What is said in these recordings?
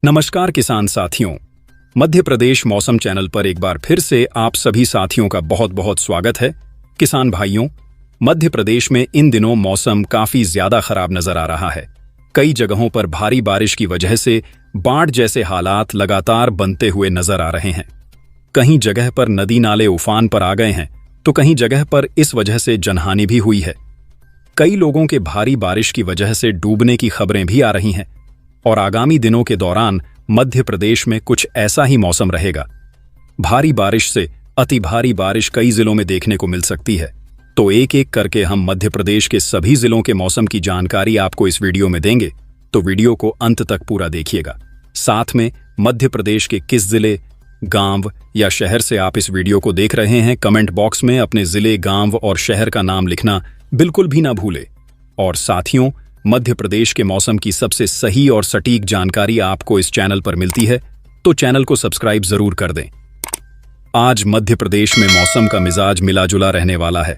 नमस्कार किसान साथियों, मध्य प्रदेश मौसम चैनल पर एक बार फिर से आप सभी साथियों का बहुत बहुत स्वागत है। किसान भाइयों, मध्य प्रदेश में इन दिनों मौसम काफी ज्यादा खराब नजर आ रहा है। कई जगहों पर भारी बारिश की वजह से बाढ़ जैसे हालात लगातार बनते हुए नजर आ रहे हैं। कहीं जगह पर नदी नाले उफान पर आ गए हैं, तो कहीं जगह पर इस वजह से जनहानि भी हुई है। कई लोगों के भारी बारिश की वजह से डूबने की खबरें भी आ रही हैं और आगामी दिनों के दौरान मध्य प्रदेश में कुछ ऐसा ही मौसम रहेगा। भारी बारिश से अति भारी बारिश कई जिलों में देखने को मिल सकती है। तो एक एक करके हम मध्य प्रदेश के सभी जिलों के मौसम की जानकारी आपको इस वीडियो में देंगे, तो वीडियो को अंत तक पूरा देखिएगा। साथ में मध्य प्रदेश के किस जिले, गांव या शहर से आप इस वीडियो को देख रहे हैं, कमेंट बॉक्स में अपने जिले, गांव और शहर का नाम लिखना बिल्कुल भी ना भूले। और साथियों, मध्य प्रदेश के मौसम की सबसे सही और सटीक जानकारी आपको इस चैनल पर मिलती है, तो चैनल को सब्सक्राइब जरूर कर दें। आज मध्य प्रदेश में मौसम का मिजाज मिला जुला रहने वाला है।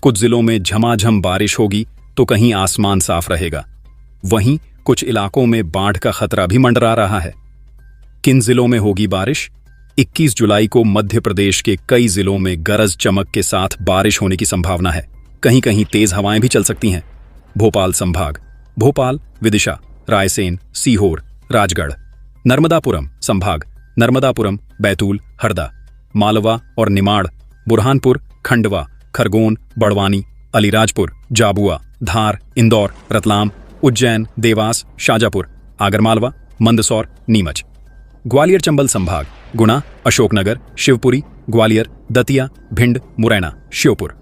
कुछ जिलों में झमाझम बारिश होगी तो कहीं आसमान साफ रहेगा। वहीं कुछ इलाकों में बाढ़ का खतरा भी मंडरा रहा है। किन जिलों में होगी बारिश? 21 जुलाई को मध्य प्रदेश के कई जिलों में गरज चमक के साथ बारिश होने की संभावना है। कहीं कहीं तेज हवाएं भी चल सकती हैं। भोपाल संभाग, भोपाल, विदिशा, रायसेन, सीहोर, राजगढ़। नर्मदापुरम संभाग, नर्मदापुरम, बैतूल, हरदा, मालवा और निमाड़, बुरहानपुर, खंडवा, खरगोन, बड़वानी, अलीराजपुर, जाबुआ, धार, इंदौर, रतलाम, उज्जैन, देवास, शाजापुर, आगरमालवा, मंदसौर, नीमच। ग्वालियर चंबल संभाग, गुना, अशोकनगर, शिवपुरी, ग्वालियर, दतिया, भिंड, मुरैना, श्योपुर।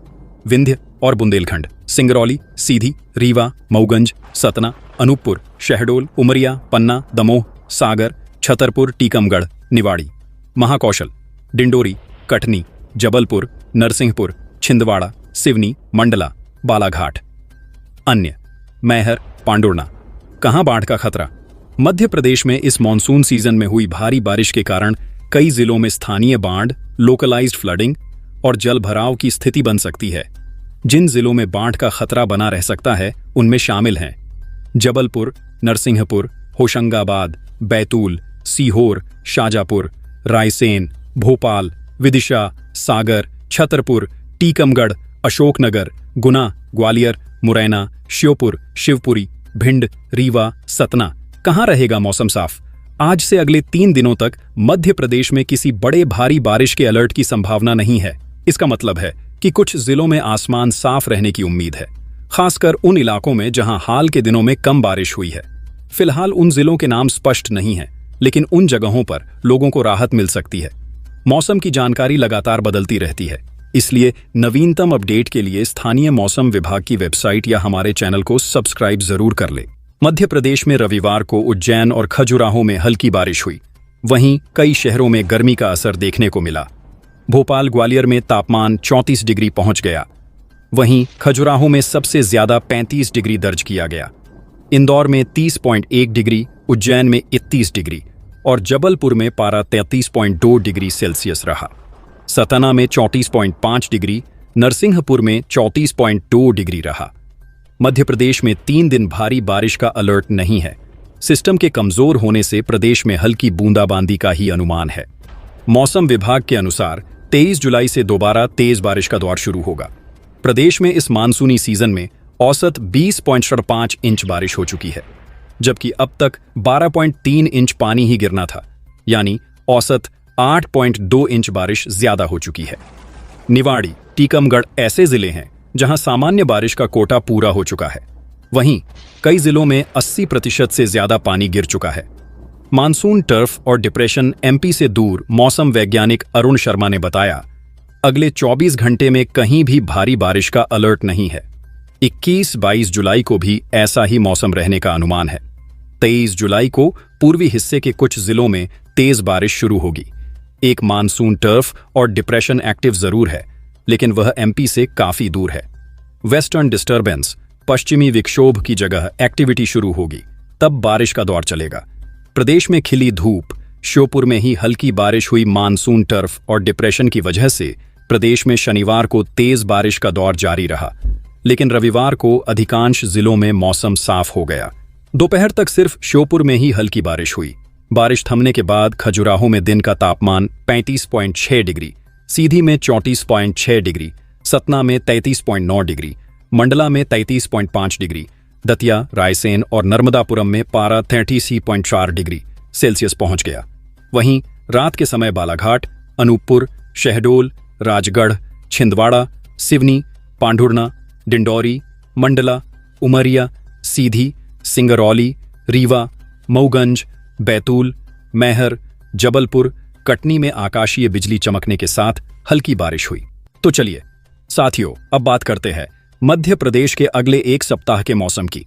विंध्य और बुंदेलखंड, सिंगरौली, सीधी, रीवा, मऊगंज, सतना, अनूपपुर, शहडोल, उमरिया, पन्ना, दमोह, सागर, छतरपुर, टीकमगढ़, निवाड़ी, महाकौशल, डिंडोरी, कटनी, जबलपुर, नरसिंहपुर, छिंदवाड़ा, सिवनी, मंडला, बालाघाट। अन्य, मैहर, पांडुर्ना। कहां बाढ़ का खतरा? मध्य प्रदेश में इस मॉनसून सीजन में हुई भारी बारिश के कारण कई जिलों में स्थानीय बाढ़, लोकलाइज्ड फ्लडिंग और जल भराव की स्थिति बन सकती है। जिन जिलों में बाढ़ का खतरा बना रह सकता है उनमें शामिल हैं जबलपुर, नरसिंहपुर, होशंगाबाद, बैतूल, सीहोर, शाजापुर, रायसेन, भोपाल, विदिशा, सागर, छतरपुर, टीकमगढ़, अशोकनगर, गुना, ग्वालियर, मुरैना, श्योपुर, शिवपुरी, भिंड, रीवा, सतना। कहां रहेगा मौसम साफ? आज से अगले 3 दिनों तक मध्य प्रदेश में किसी बड़े भारी बारिश के अलर्ट की संभावना नहीं है। इसका मतलब है कि कुछ जिलों में आसमान साफ रहने की उम्मीद है, खासकर उन इलाकों में जहां हाल के दिनों में कम बारिश हुई है। फिलहाल उन जिलों के नाम स्पष्ट नहीं है, लेकिन उन जगहों पर लोगों को राहत मिल सकती है। मौसम की जानकारी लगातार बदलती रहती है, इसलिए नवीनतम अपडेट के लिए स्थानीय मौसम विभाग की वेबसाइट या हमारे चैनल को सब्सक्राइब जरूर कर ले। मध्य प्रदेश में रविवार को उज्जैन और खजुराहो में हल्की बारिश हुई। वहीं कई शहरों में गर्मी का असर देखने को मिला। भोपाल, ग्वालियर में तापमान 34 डिग्री पहुंच गया। वहीं खजुराहो में सबसे ज्यादा 35 डिग्री दर्ज किया गया। इंदौर में 30.1 डिग्री, उज्जैन में 31 डिग्री और जबलपुर में पारा 33.2 डिग्री सेल्सियस रहा। सतना में 34.5 डिग्री, नरसिंहपुर में 34.2 डिग्री रहा। मध्य प्रदेश में 3 दिन भारी बारिश का अलर्ट नहीं है। सिस्टम के कमजोर होने से प्रदेश में हल्की बूंदाबांदी का ही अनुमान है। मौसम विभाग के अनुसार 23 जुलाई से दोबारा तेज बारिश का दौर शुरू होगा। प्रदेश में इस मानसूनी सीजन में औसत 20.5 इंच बारिश हो चुकी है, जबकि अब तक 12.3 इंच पानी ही गिरना था, यानी औसत 8.2 इंच बारिश ज्यादा हो चुकी है। निवाड़ी, टीकमगढ़ ऐसे जिले हैं जहां सामान्य बारिश का कोटा पूरा हो चुका है। वहीं कई जिलों में 80% से ज्यादा पानी गिर चुका है। मानसून टर्फ और डिप्रेशन एमपी से दूर मौसम वैज्ञानिक अरुण शर्मा ने बताया, अगले 24 घंटे में कहीं भी भारी बारिश का अलर्ट नहीं है। 21-22 जुलाई को भी ऐसा ही मौसम रहने का अनुमान है। 23 जुलाई को पूर्वी हिस्से के कुछ जिलों में तेज बारिश शुरू होगी। एक मानसून टर्फ और डिप्रेशन एक्टिव जरूर है, लेकिन वह एमपी से काफी दूर है। वेस्टर्न डिस्टर्बेंस, पश्चिमी विक्षोभ की जगह एक्टिविटी शुरू होगी, तब बारिश का दौर चलेगा। प्रदेश में खिली धूप, श्योपुर में ही हल्की बारिश हुई। मानसून टर्फ और डिप्रेशन की वजह से प्रदेश में शनिवार को तेज बारिश का दौर जारी रहा, लेकिन रविवार को अधिकांश जिलों में मौसम साफ हो गया। दोपहर तक सिर्फ श्योपुर में ही हल्की बारिश हुई। बारिश थमने के बाद खजुराहो में दिन का तापमान 35.6 डिग्री, सीधी में 34.6 डिग्री, सतना में 33.9 डिग्री, मंडला में 33.5 डिग्री, दतिया, रायसेन और नर्मदापुरम में पारा 33.4 डिग्री सेल्सियस पहुंच गया। वहीं रात के समय बालाघाट, अनूपपुर, शहडोल, राजगढ़, छिंदवाड़ा, सिवनी, पांढुर्णा, डिंडौरी, मंडला, उमरिया, सीधी, सिंगरौली, रीवा, मऊगंज, बैतूल, मैहर, जबलपुर, कटनी में आकाशीय बिजली चमकने के साथ हल्की बारिश हुई। तो चलिए साथियों, अब बात करते हैं मध्य प्रदेश के अगले एक सप्ताह के मौसम की।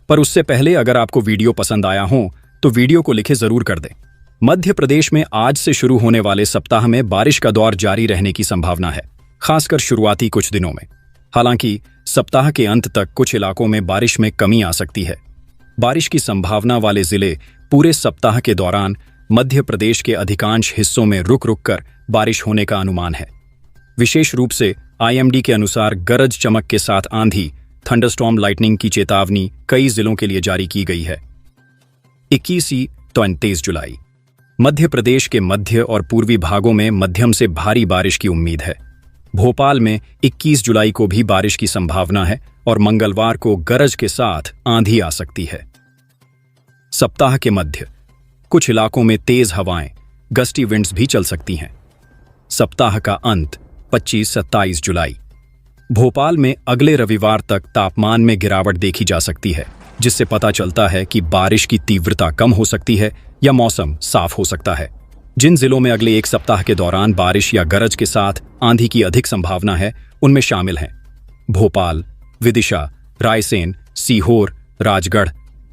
पर उससे पहले अगर आपको वीडियो पसंद आया हो तो वीडियो को लिखे जरूर कर दें। मध्य प्रदेश में आज से शुरू होने वाले सप्ताह में बारिश का दौर जारी रहने की संभावना है, खासकर शुरुआती कुछ दिनों में। हालांकि सप्ताह के अंत तक कुछ इलाकों में बारिश में कमी आ सकती है। बारिश की संभावना वाले जिले पूरे सप्ताह के दौरान मध्य प्रदेश के अधिकांश हिस्सों में रुक रुक कर बारिश होने का अनुमान है। विशेष रूप से IMD के अनुसार गरज चमक के साथ आंधी, थंडरस्टॉर्म लाइटनिंग की चेतावनी कई जिलों के लिए जारी की गई है। 21 तो 23 जुलाई मध्य प्रदेश के मध्य और पूर्वी भागों में मध्यम से भारी बारिश की उम्मीद है। भोपाल में 21 जुलाई को भी बारिश की संभावना है और मंगलवार को गरज के साथ आंधी आ सकती है। सप्ताह के मध्य कुछ इलाकों में तेज हवाएं, गस्टी विंड्स भी चल सकती हैं। सप्ताह का अंत 25-27 जुलाई भोपाल में अगले रविवार तक तापमान में गिरावट देखी जा सकती है, जिससे पता चलता है कि बारिश की तीव्रता कम हो सकती है या मौसम साफ हो सकता है। जिन जिलों में अगले एक सप्ताह के दौरान बारिश या गरज के साथ आंधी की अधिक संभावना है, उनमें शामिल हैं भोपाल, विदिशा, रायसेन, सीहोर, राजगढ़,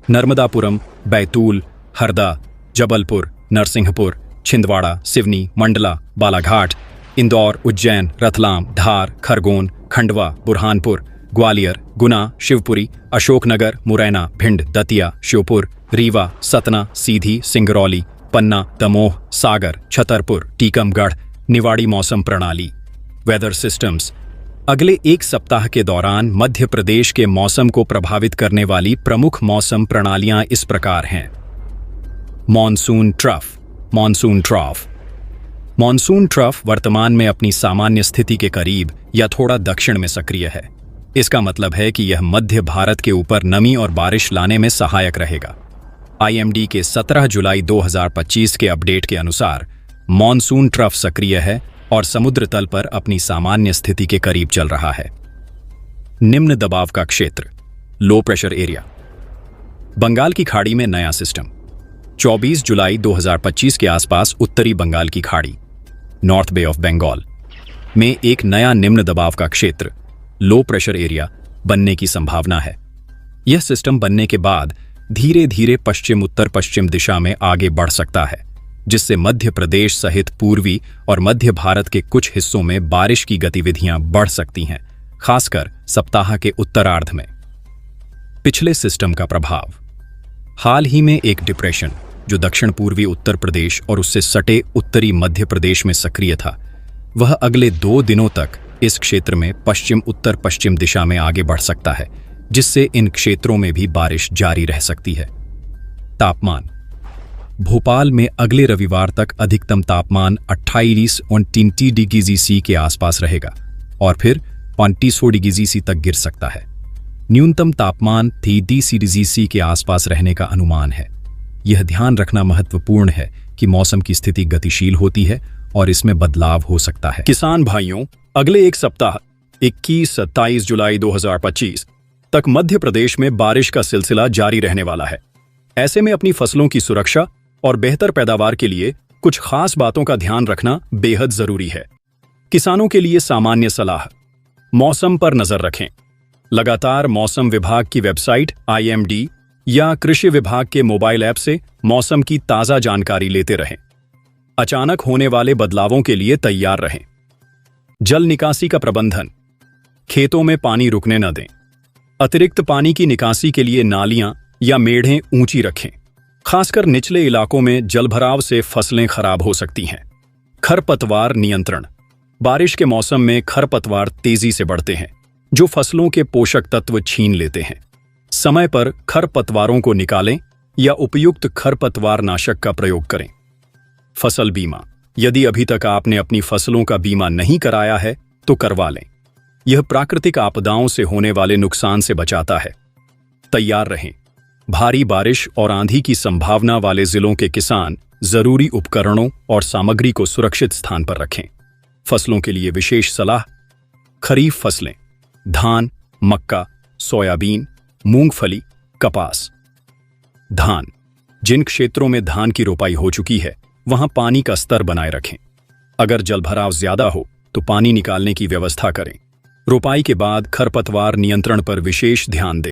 नर्मदापुरम, बैतूल, हरदा, जबलपुर, नरसिंहपुर, छिंदवाड़ा, सिवनी, मंडला, बालाघाट, इंदौर, उज्जैन, रतलाम, धार, खरगोन, खंडवा, बुरहानपुर, ग्वालियर, गुना, शिवपुरी, अशोकनगर, मुरैना, भिंड, दतिया, श्योपुर, रीवा, सतना, सीधी, सिंगरौली, पन्ना, दमोह, सागर, छतरपुर, टीकमगढ़। निवाड़ी मौसम प्रणाली वेदर सिस्टम्स अगले एक सप्ताह के दौरान मध्य प्रदेश के मौसम को प्रभावित करने वाली प्रमुख मौसम प्रणालियां इस प्रकार हैं। Monsoon trough, monsoon ट्रॉफ। Monsoon trough वर्तमान में अपनी सामान्य स्थिति के करीब या थोड़ा दक्षिण में सक्रिय है। इसका मतलब है कि यह मध्य भारत के ऊपर नमी और बारिश लाने में सहायक रहेगा। IMD के 17 जुलाई 2025 के अपडेट के अनुसार मॉनसून ट्रफ सक्रिय है और समुद्र तल पर अपनी सामान्य स्थिति के करीब चल रहा है। निम्न दबाव का क्षेत्र, लो प्रेशर एरिया। बंगाल की खाड़ी में नया सिस्टम। 24 जुलाई 2025 के आसपास उत्तरी बंगाल की खाड़ी, नॉर्थ बे ऑफ बंगाल में एक नया निम्न दबाव का क्षेत्र, लो प्रेशर एरिया बनने की संभावना है। यह सिस्टम बनने के बाद धीरे धीरे पश्चिम उत्तर पश्चिम दिशा में आगे बढ़ सकता है, जिससे मध्य प्रदेश सहित पूर्वी और मध्य भारत के कुछ हिस्सों में बारिश की गतिविधियां बढ़ सकती हैं, खासकर सप्ताह के उत्तरार्ध में। पिछले सिस्टम का प्रभाव। हाल ही में एक डिप्रेशन जो दक्षिण पूर्वी उत्तर प्रदेश और उससे सटे उत्तरी मध्य प्रदेश में सक्रिय था, वह अगले 2 दिनों तक इस क्षेत्र में पश्चिम उत्तर पश्चिम दिशा में आगे बढ़ सकता है, जिससे इन क्षेत्रों में भी बारिश जारी रह सकती है। तापमान। भोपाल में अगले रविवार तक अधिकतम तापमान 28-29 डिग्री C के आसपास रहेगा और फिर 25 डिग्री C तक गिर सकता है। न्यूनतम तापमान 30 डिग्री C के आसपास रहने का अनुमान है। यह ध्यान रखना महत्वपूर्ण है कि मौसम की स्थिति गतिशील होती है और इसमें बदलाव हो सकता है। किसान भाइयों, अगले एक सप्ताह 21-27 जुलाई 2025 तक मध्य प्रदेश में बारिश का सिलसिला जारी रहने वाला है। ऐसे में अपनी फसलों की सुरक्षा और बेहतर पैदावार के लिए कुछ खास बातों का ध्यान रखना बेहद जरूरी है। किसानों के लिए सामान्य सलाह। मौसम पर नजर रखें। लगातार मौसम विभाग की वेबसाइट IMD या कृषि विभाग के मोबाइल ऐप से मौसम की ताजा जानकारी लेते रहें। अचानक होने वाले बदलावों के लिए तैयार रहें। जल निकासी का प्रबंधन। खेतों में पानी रुकने न दें। अतिरिक्त पानी की निकासी के लिए नालियां या मेढ़ें ऊंची रखें। खासकर निचले इलाकों में जलभराव से फसलें खराब हो सकती हैं। खरपतवार नियंत्रण। बारिश के मौसम में खरपतवार तेजी से बढ़ते हैं, जो फसलों के पोषक तत्व छीन लेते हैं। समय पर खरपतवारों को निकालें या उपयुक्त खरपतवार नाशक का प्रयोग करें। फसल बीमा, यदि अभी तक आपने अपनी फसलों का बीमा नहीं कराया है तो करवा लें। यह प्राकृतिक आपदाओं से होने वाले नुकसान से बचाता है। तैयार रहें, भारी बारिश और आंधी की संभावना वाले जिलों के किसान जरूरी उपकरणों और सामग्री को सुरक्षित स्थान पर रखें। फसलों के लिए विशेष सलाह। खरीफ फसलें: धान, मक्का, सोयाबीन, मूंगफली, कपास। धान, जिन क्षेत्रों में धान की रोपाई हो चुकी है वहां पानी का स्तर बनाए रखें। अगर जलभराव ज्यादा हो तो पानी निकालने की व्यवस्था करें। रोपाई के बाद खरपतवार नियंत्रण पर विशेष ध्यान दें।